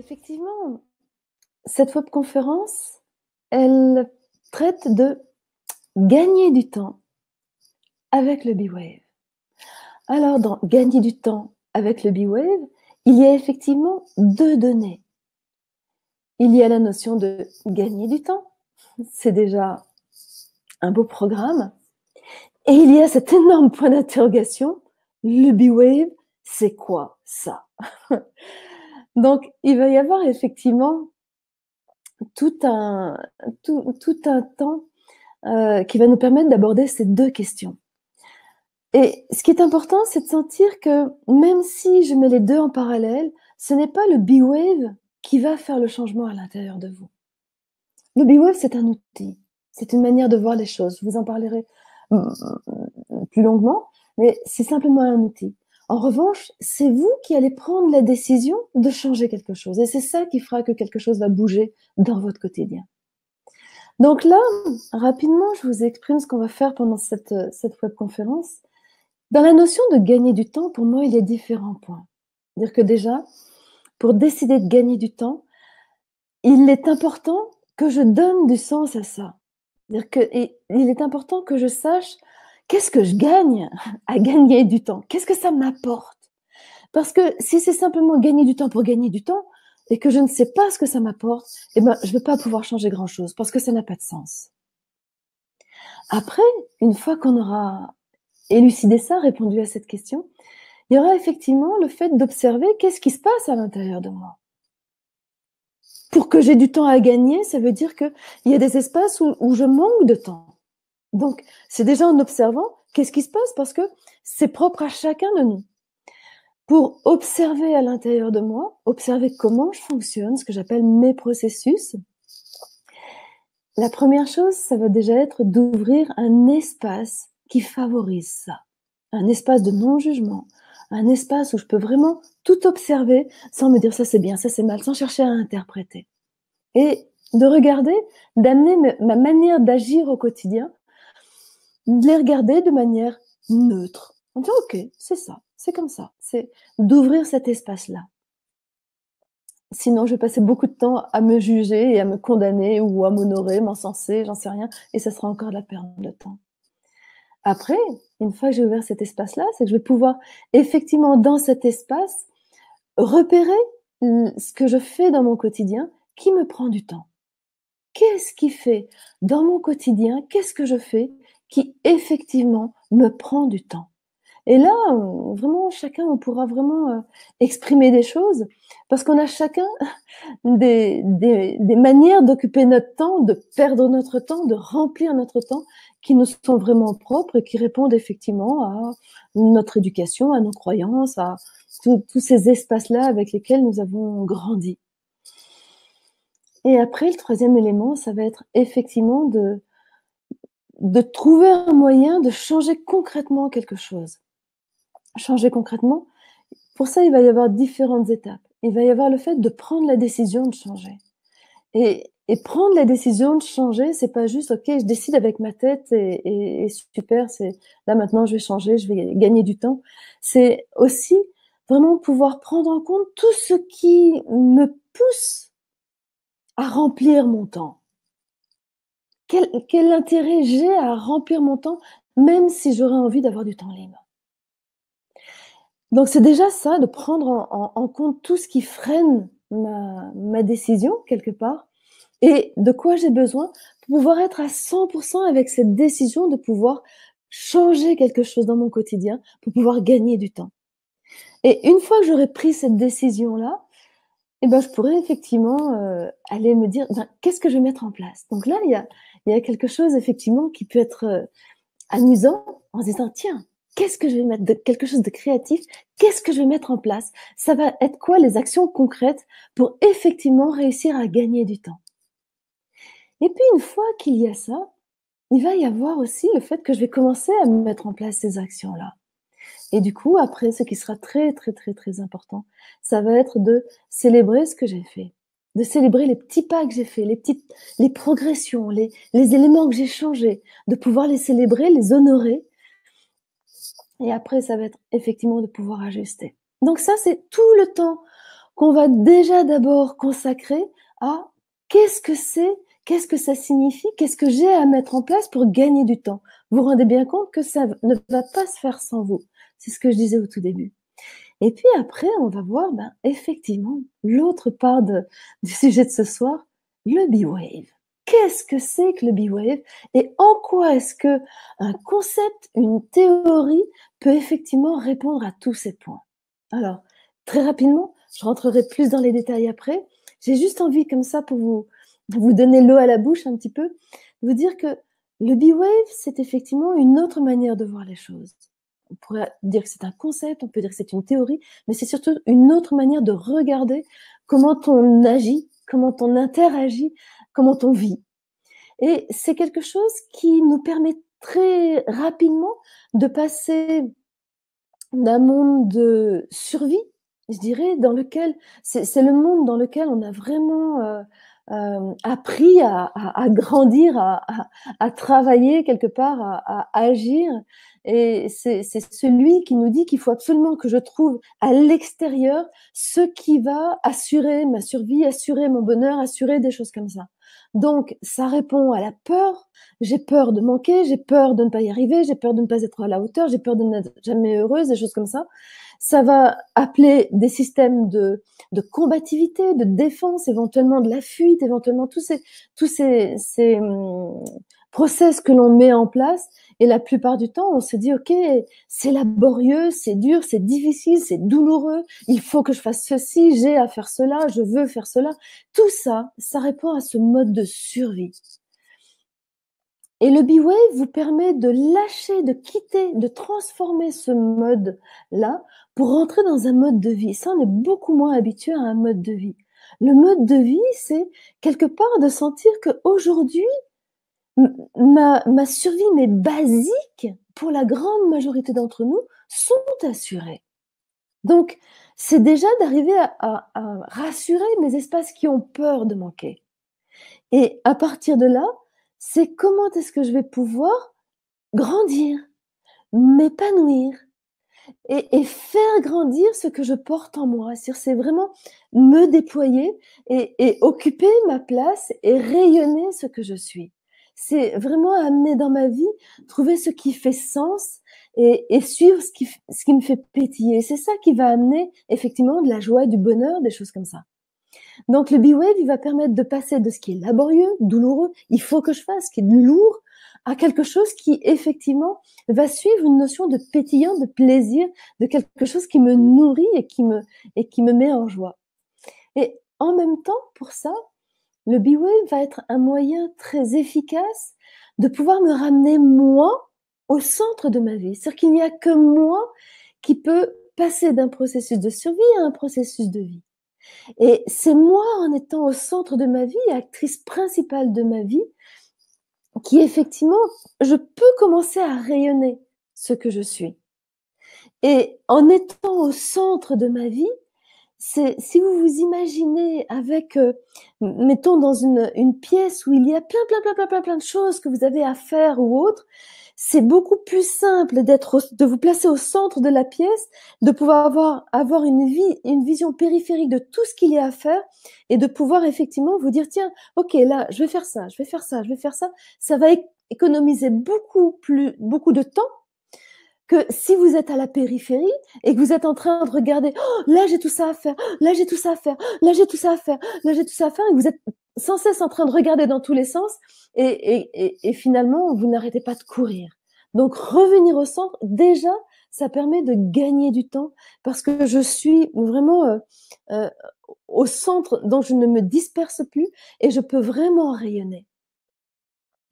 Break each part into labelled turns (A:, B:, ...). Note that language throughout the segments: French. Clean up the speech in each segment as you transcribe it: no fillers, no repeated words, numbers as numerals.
A: Effectivement, cette webconférence, elle traite de gagner du temps avec le B-Wave. Alors, dans gagner du temps avec le B-Wave, il y a effectivement 2 données. Il y a la notion de gagner du temps, c'est déjà un beau programme, et il y a cet énorme point d'interrogation, le B-Wave, c'est quoi ça? Donc, il va y avoir effectivement tout un temps qui va nous permettre d'aborder ces 2 questions. Et ce qui est important, c'est de sentir que même si je mets les 2 en parallèle, ce n'est pas le B-Wave qui va faire le changement à l'intérieur de vous. Le B-Wave, c'est un outil, c'est une manière de voir les choses. Je vous en parlerai plus longuement, mais c'est simplement un outil. En revanche, c'est vous qui allez prendre la décision de changer quelque chose. Et c'est ça qui fera que quelque chose va bouger dans votre quotidien. Donc là, rapidement, je vous exprime ce qu'on va faire pendant cette webconférence. Dans la notion de gagner du temps, pour moi, il y a différents points. C'est-à-dire que déjà, pour décider de gagner du temps, il est important que je donne du sens à ça. C'est-à-dire qu'il est important que je sache qu'est-ce que je gagne à gagner du temps. Qu'est-ce que ça m'apporte? Parce que si c'est simplement gagner du temps pour gagner du temps et que je ne sais pas ce que ça m'apporte, eh ben, je ne vais pas pouvoir changer grand-chose parce que ça n'a pas de sens. Après, une fois qu'on aura élucidé ça, répondu à cette question, il y aura effectivement le fait d'observer qu'est-ce qui se passe à l'intérieur de moi. Pour que j'ai du temps à gagner, ça veut dire qu'il y a des espaces où je manque de temps. Donc, c'est déjà en observant qu'est-ce qui se passe parce que c'est propre à chacun de nous. Pour observer à l'intérieur de moi, observer comment je fonctionne, ce que j'appelle mes processus, la première chose, ça va déjà être d'ouvrir un espace qui favorise ça. Un espace de non-jugement, un espace où je peux vraiment tout observer sans me dire ça c'est bien, ça c'est mal, sans chercher à interpréter. Et de regarder, d'amener ma manière d'agir au quotidien, de les regarder de manière neutre. En disant ok, c'est ça, c'est comme ça. C'est d'ouvrir cet espace-là. Sinon, je vais passer beaucoup de temps à me juger et à me condamner ou à m'honorer, m'encenser, j'en sais rien, et ça sera encore de la perte de temps. Après, une fois que j'ai ouvert cet espace-là, c'est que je vais pouvoir effectivement dans cet espace repérer ce que je fais dans mon quotidien qui me prend du temps. Qu'est-ce qui fait dans mon quotidien, qu'est-ce que je fais qui effectivement me prend du temps? Et là, vraiment, chacun, on pourra vraiment exprimer des choses parce qu'on a chacun des manières d'occuper notre temps, de perdre notre temps, de remplir notre temps qui nous sont vraiment propres et qui répondent effectivement à notre éducation, à nos croyances, à tous ces espaces-là avec lesquels nous avons grandi. Et après, le troisième élément, ça va être effectivement de trouver un moyen de changer concrètement quelque chose. Changer concrètement, pour ça, il va y avoir différentes étapes. Il va y avoir le fait de prendre la décision de changer. Et prendre la décision de changer, c'est pas juste, ok, je décide avec ma tête et super, c'est là maintenant je vais changer, je vais gagner du temps. C'est aussi vraiment pouvoir prendre en compte tout ce qui me pousse à remplir mon temps. Quel intérêt j'ai à remplir mon temps, même si j'aurais envie d'avoir du temps libre. Donc c'est déjà ça, de prendre en compte tout ce qui freine ma décision quelque part et de quoi j'ai besoin pour pouvoir être à 100% avec cette décision de pouvoir changer quelque chose dans mon quotidien pour pouvoir gagner du temps. Et une fois que j'aurai pris cette décision-là, eh ben, je pourrais effectivement aller me dire ben, qu'est-ce que je vais mettre en place. Donc là, il y a quelque chose effectivement qui peut être amusant en se disant tiens, qu'est-ce que je vais mettre quelque chose de créatif, qu'est-ce que je vais mettre en place? Ça va être quoi les actions concrètes pour effectivement réussir à gagner du temps? Et puis une fois qu'il y a ça, il va y avoir aussi le fait que je vais commencer à mettre en place ces actions-là. Et du coup, après, ce qui sera très, très, très, très important, ça va être de célébrer ce que j'ai fait, de célébrer les petits pas que j'ai faits, les progressions, les éléments que j'ai changés, de pouvoir les célébrer, les honorer. Et après, ça va être effectivement de pouvoir ajuster. Donc ça, c'est tout le temps qu'on va déjà d'abord consacrer à qu'est-ce que c'est, qu'est-ce que ça signifie, qu'est-ce que j'ai à mettre en place pour gagner du temps. Vous vous rendez bien compte que ça ne va pas se faire sans vous. C'est ce que je disais au tout début. Et puis après, on va voir, effectivement, l'autre part du sujet de ce soir, le B-Wave. Qu'est-ce que c'est que le B-Wave et en quoi est-ce que un concept, une théorie peut effectivement répondre à tous ces points? Alors, très rapidement, je rentrerai plus dans les détails après. J'ai juste envie, comme ça, pour vous donner l'eau à la bouche un petit peu, vous dire que le B-Wave, c'est effectivement une autre manière de voir les choses. On pourrait dire que c'est un concept, on peut dire que c'est une théorie, mais c'est surtout une autre manière de regarder comment on agit, comment on interagit, comment on vit. Et c'est quelque chose qui nous permet très rapidement de passer d'un monde de survie, je dirais, dans lequel c'est le monde dans lequel on a vraiment appris à grandir, à travailler quelque part, à agir. Et c'est celui qui nous dit qu'il faut absolument que je trouve à l'extérieur ce qui va assurer ma survie, assurer mon bonheur, assurer des choses comme ça. Donc, ça répond à la peur. J'ai peur de manquer, j'ai peur de ne pas y arriver, j'ai peur de ne pas être à la hauteur, j'ai peur de n'être jamais heureuse, des choses comme ça. Ça va appeler des systèmes de combativité, de défense, éventuellement de la fuite, éventuellement tous ces process que l'on met en place. Et la plupart du temps, on se dit, OK, c'est laborieux, c'est dur, c'est difficile, c'est douloureux, il faut que je fasse ceci, j'ai à faire cela, je veux faire cela. Tout ça, ça répond à ce mode de survie. Et le B-Wave vous permet de lâcher, de quitter, de transformer ce mode-là pour rentrer dans un mode de vie. Ça, on est beaucoup moins habitué à un mode de vie. Le mode de vie, c'est quelque part de sentir qu'aujourd'hui, ma survie, mes basiques, pour la grande majorité d'entre nous, sont assurées. Donc, c'est déjà d'arriver à rassurer mes espaces qui ont peur de manquer. Et à partir de là, c'est comment est-ce que je vais pouvoir grandir, m'épanouir et faire grandir ce que je porte en moi. C'est vraiment me déployer et occuper ma place et rayonner ce que je suis. C'est vraiment amener dans ma vie, trouver ce qui fait sens et suivre ce qui me fait pétiller. C'est ça qui va amener effectivement de la joie, du bonheur, des choses comme ça. Donc le B-Wave, il va permettre de passer de ce qui est laborieux, douloureux, il faut que je fasse, ce qui est lourd, à quelque chose qui effectivement va suivre une notion de pétillant, de plaisir, de quelque chose qui me nourrit et qui me met en joie. Et en même temps, pour ça, le B-Wave va être un moyen très efficace de pouvoir me ramener moi au centre de ma vie. C'est-à-dire qu'il n'y a que moi qui peut passer d'un processus de survie à un processus de vie. Et c'est moi, en étant au centre de ma vie, actrice principale de ma vie, qui effectivement, je peux commencer à rayonner ce que je suis. Et en étant au centre de ma vie, c'est si vous vous imaginez avec, mettons dans une pièce où il y a plein de choses que vous avez à faire ou autre, c'est beaucoup plus simple de vous placer au centre de la pièce, de pouvoir avoir une vision périphérique de tout ce qu'il y a à faire et de pouvoir effectivement vous dire, tiens, OK, là, je vais faire ça, je vais faire ça, je vais faire ça. Ça va économiser beaucoup de temps que si vous êtes à la périphérie et que vous êtes en train de regarder, oh, là j'ai tout ça à faire, là j'ai tout ça à faire, là j'ai tout ça à faire, là j'ai tout ça à faire, et vous êtes sans cesse en train de regarder dans tous les sens et finalement vous n'arrêtez pas de courir. Donc revenir au centre, déjà, ça permet de gagner du temps parce que je suis vraiment euh, au centre, donc je ne me disperse plus et je peux vraiment rayonner.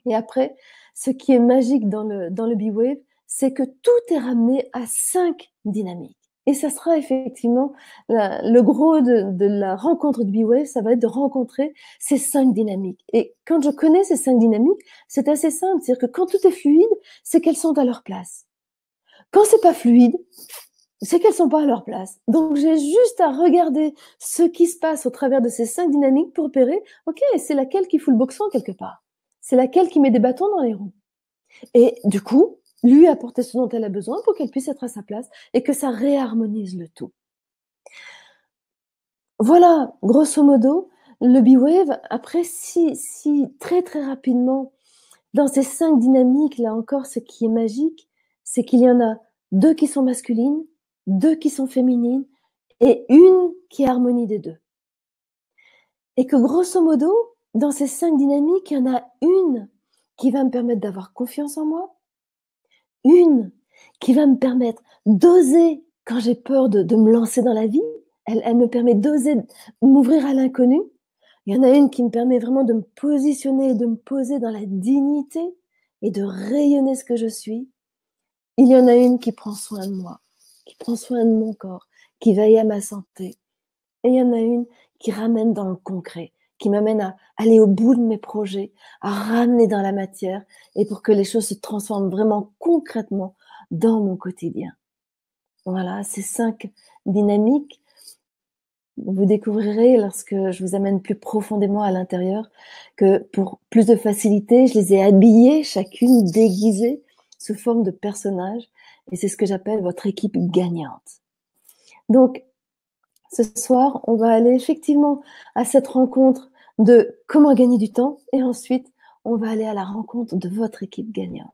A: Et après, ce qui est magique dans le B-Wave, c'est que tout est ramené à 5 dynamiques. Et ça sera effectivement le gros de la rencontre de B-Wave, ça va être de rencontrer ces 5 dynamiques. Et quand je connais ces 5 dynamiques, c'est assez simple. C'est-à-dire que quand tout est fluide, c'est qu'elles sont à leur place. Quand c'est pas fluide, c'est qu'elles sont pas à leur place. Donc j'ai juste à regarder ce qui se passe au travers de ces 5 dynamiques pour repérer, ok, c'est laquelle qui fout le boxon quelque part. C'est laquelle qui met des bâtons dans les roues. Et du coup, lui apporter ce dont elle a besoin pour qu'elle puisse être à sa place et que ça réharmonise le tout. Voilà, grosso modo, le B-Wave, après, si très, très rapidement, dans ces 5 dynamiques, là encore, ce qui est magique, c'est qu'il y en a 2 qui sont masculines, 2 qui sont féminines et une qui est harmonie des 2. Et que grosso modo, dans ces 5 dynamiques, il y en a une qui va me permettre d'avoir confiance en moi, une qui va me permettre d'oser quand j'ai peur de me lancer dans la vie. Elle me permet d'oser m'ouvrir à l'inconnu. Il y en a une qui me permet vraiment de me positionner, de me poser dans la dignité et de rayonner ce que je suis. Il y en a une qui prend soin de moi, qui prend soin de mon corps, qui veille à ma santé. Et il y en a une qui ramène dans le concret, qui m'amène à aller au bout de mes projets, à ramener dans la matière et pour que les choses se transforment vraiment concrètement dans mon quotidien. Voilà, ces 5 dynamiques, vous découvrirez lorsque je vous amène plus profondément à l'intérieur que pour plus de facilité, je les ai habillées, chacune déguisée sous forme de personnage et c'est ce que j'appelle votre équipe gagnante. Donc, ce soir, on va aller effectivement à cette rencontre de comment gagner du temps et ensuite, on va aller à la rencontre de votre équipe gagnante.